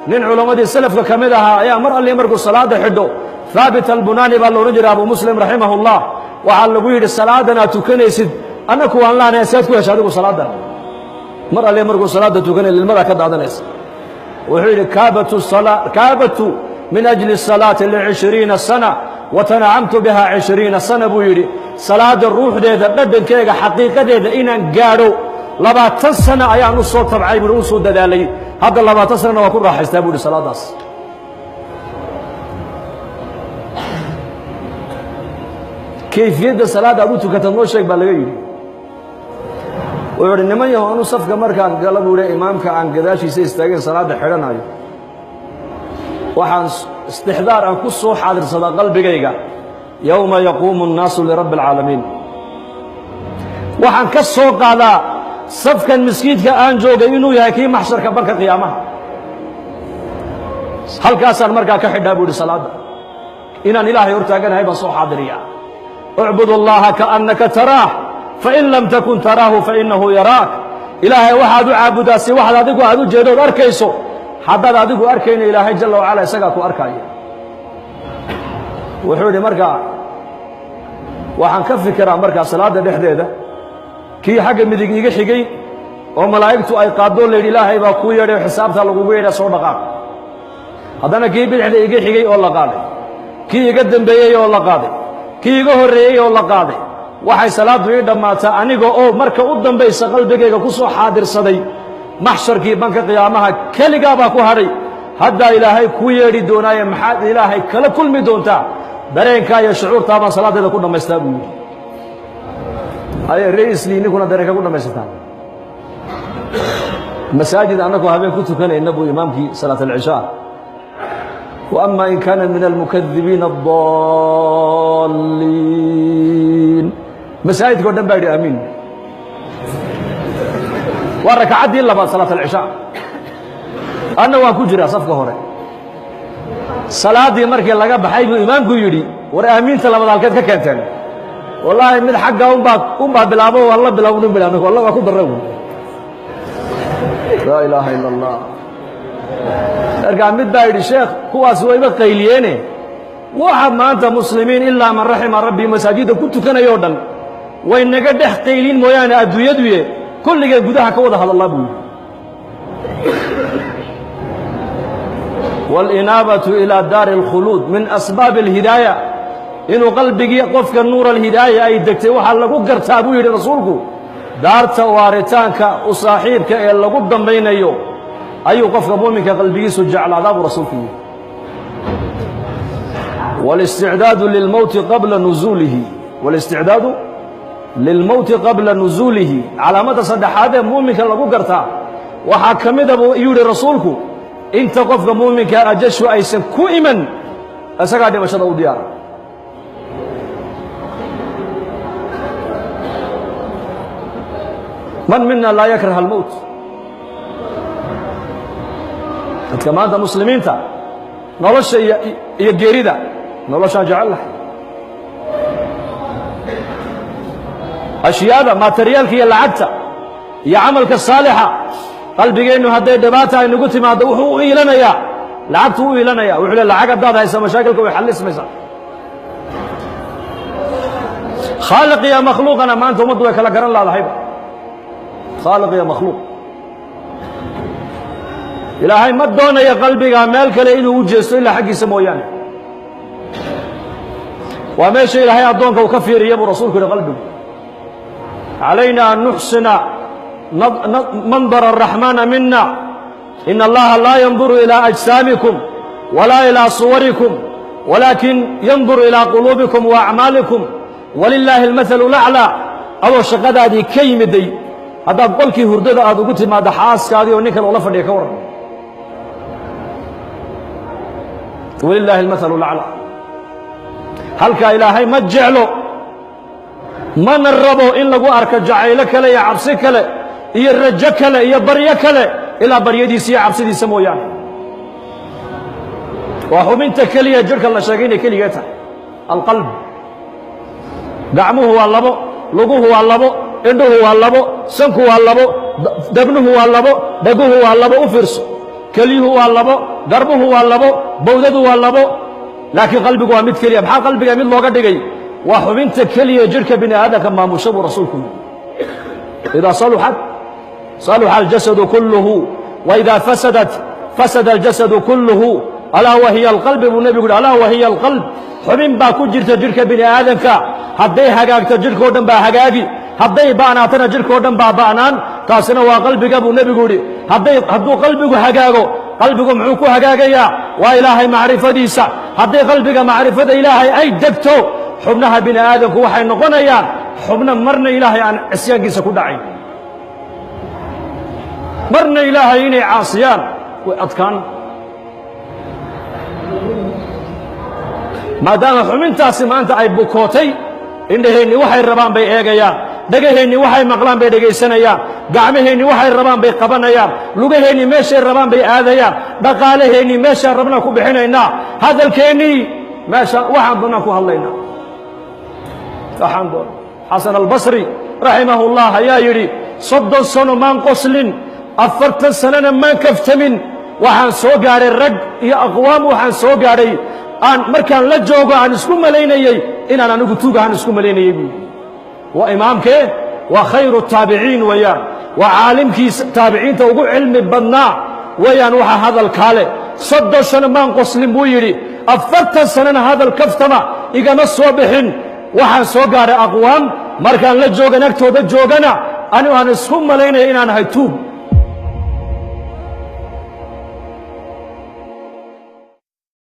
nin culamadii salafka ka mid ahaa ayaa mar alli markuu salaada xidho haabit albunaani baa la odhan jiray abu muslim raximahullah waxaa lagu yidhi salaadan aad tukanaysid annaku waan laanahay saad ku hesha adigu salaadan mar alli markuu salaada tukanay lilmada ka daadanaysa wuxuu yidhi kaabatu min ajli salaati ل20 sana watanacamtu biha 20 sana buu yidhi salaada ruuxdeeda dhadhankeega xaqiiqadeeda inaan gaadho 20 sana ayaan u soo tabcay buu u soo dadaalay hadda 20 sanana waa ku raaxaystaa buu yidhi salaadaas kayfiyadda salaada aad u tukata noo sheeg baa laga yidhi wuxuu yidhi niman yahow anu safka markaan gala buu yidhi imaamka aan gadaashiisa istaageen salaada xidhanayo waxaan istixdaar aan ku soo xaadirsadaa qalbigayga yowma yaquumu الnaasu lirabbi اlcaalamiin waxaan ka soo qaadaa safkan miskiidka aan joogay inuu yahay kii maxsharka banka qiyaamaha halkaasaan markaa ka xidhaa buu yidhi salaadda inaan ilaahay hortaaganahay baan soo xaadiriyaa ucbud اllaha kaannaka taraah fain lam takun taraahu fainahu yaraak ilaahay waxaad u caabudaa si waxaad adigu aad u jeedood arkayso haddaad adigu arkayna ilaahay jalla wacala isagaa ku arkaya wuxuu yidhi markaa waxaan ka fikiraa markaa salaadda dhexdeeda kii xagga midig iga xigay oo malaa'igtu ay qaadoo la yidhi ilaahay baa kuu yeedhay oo xisaabtaa lagugu yeedha soo dhaqaaq haddana kii bidixda iga xigay oo la qaaday kii iga dembeeyey oo la qaaday kii iga horreeyey oo la qaaday waxay salaaddu ii dhammaataa aniga oo marka u dambaysa qalbigayga ku soo xaadirsaday maxsharkii banka qiyaamaha keligaa baa ku hadhay haddaa ilaahay kuu yeedhi doonaaye maxaad ilaahay kala kulmi doontaa dareenkaa iyo shucuurtaa baan salaaddeeda ku dhammaystaa buu yidhi haye ra'iislii ninkuna dareenka ku dhammaysataa masaajid annagoo habeen ku tukanayna buu imaamkii salaat alcishaa wa ama in kaana min almukadibiina adaalliin masaajidkao dhan baa yidhi aamiin waa rakacaddii labaad salaat alcishaa anna waan ku jiraa safka hore salaaddii markii laga baxay buu imaamku yidhi war aamiinta labaad halkeed ka keenteen wallaahi mid xagga unbaa bilaabo waan la bilaabo nin bilaabnay wallah waa ku darra wy laa ilaaha ila allah markaa mid baa yidhi sheekh kuwaas wayba qayliyeene waxa maanta muslimiin ilaa man raxima rabbii masaajidda ku tukanayoo dhan way naga dhex qaylin mooyaane adduunyaduye kulligeen gudaha ka wada hadallaa buu yidhi wاlinaabatu ilaa daari اlkhuluud min asbaabi اlhidaaya inuu qalbigii qofka nuura alhidaaya ay degtay waxaa lagu gartaa buu yidhi rasuulku daarta waaritaanka u saaxiibka ee lagu dambaynayo ayuu qofka muuminka qalbigiisu jeclaadaa buu rasuulku yidhi wاlisticdaadu lilmowti qabla nusuulihi calaamadda saddexaad ee muuminka lagu gartaa waxaa ka mida buu yidhi rasuulku inta qofka muuminka ajashu aysan ku iman isagaa dhimashada u diyaara man mina laa yakraha almowt dadka maanta muslimiinta nolosha iyo geerida noloshaan jecel lahay ashyaada materiyaalka iyo lacagta iyo camalka saalixa qalbigeennu hadday dhibaata ay nagu timaaddo wuxuu u iilanayaa lacagtu u iilanaya wuxuu le lacag haddaad haysa mashaakilka way xallismaysaa khaaliq iyo makhluuqana maanta ummaddu way kala garan laadahayba khaaliq iyo makhluuq ilaahay ma doonayo qalbiga meel kale inuu u jeesto ilaa xaggiisa mooyaane waa meesha ilaahay addoonka uu ka fiiriya buu rasuulku yidhi qalbigu calayna an nuxsina mandar الraxmaana mina in allaha laa yanduru ilaa ajsaamikum walaa ilaa suwarikum walaakin yanduru ilaa quluubikum wa acmaalikum walilaahi almathalu laclaa adoo shaqadaadii ka yimiday haddaad qolkii hurdada aad ugu timaaddo xaaskaadii oo ninkan ula fadhiya ka warran walilaahi almathalu laclaa halkaa ilaahay ma jeclo mana rabo in lagu arko jacaylo kale iyo cabsi kale iyo rajo kale iyo baryo kale ilaa baryadiisa iyo cabsidiisa mooyaane waa xubinta keliya jidhka la sheegay inay keligee tahay alqalb gacmuhu waa labo luguhu waa labo indhuhu waa labo sanku waa labo dabnuhu waa labo dhaguhu waa labo u fiirso kelyuhu waa labo garbuhu waa labo bowdadu waa labo laakiin qalbigu waa mid keliya maxaa qalbiga mid looga dhigay waa xubinta keliya jidhka bini aadamka maamusha buu rasuulku yidhi idaa saluxat saluxa aljasadu kulluhu waidaa fasadat fasada aljasadu kulluhu alaa wahiya alqalbi buu nebigu yidhi alaa wahiya alqalb xubin baa ku jirta jidhka bini aadamka hadday hagaagto jidhkao dhan baa hagaagi hadday ba'naatana jidhkao dhan baa ba'naan taasina waa qalbiga buu nebigu yidhi hadduu qalbigu hagaago qalbigu muxuu ku hagaagayaa waa ilaahay macrifadiisa hadday qalbiga macrifada ilaahay ay degto xubnaha bini aadamku waxay noqonayaan xubna marna ilaahay aan cisyaankiisa ku dhacayn marna ilaahay inay caasiyaan way adkaan maadaama xubintaasi maanta ay bukootay indhaheenni waxay rabaan bay eegayaan dhegaheenni waxay maqlaan bay dhegaysanayaan gacmaheenni waxay rabaan bay qabanayaan lugaheenni meeshay rabaan bay aadayaan dhaqaalaheenni meeshaan rabnaan ku bixinaynaa hadalkeennii meesha waxaan doonaan ku hadlaynaa waxaan doona xasan albasri raximahullah ayaa yidhi 30 sano maan qoslin 40 sanana maan kaftamin waxaan soo gaadhay rag iyo aqwaam waxaan soo gaadhay aan markaan la joogo aan isku malaynayey inaan anigu tuugahan isku malaynayey buu waa imaamkee waa khayru taabiciin weeyaan waa caalimkii taabiciinta ugu cilmi badnaa weeyaan waxa hadalkaa leh 30 sano maan qoslin buu yidhi 40 sanana hadal kaftama igama soo bixin waxaan soo gaadhay aqwaam markaan la joogan agtooda joogana anigu aan isku malaynaya inaan ahay tuug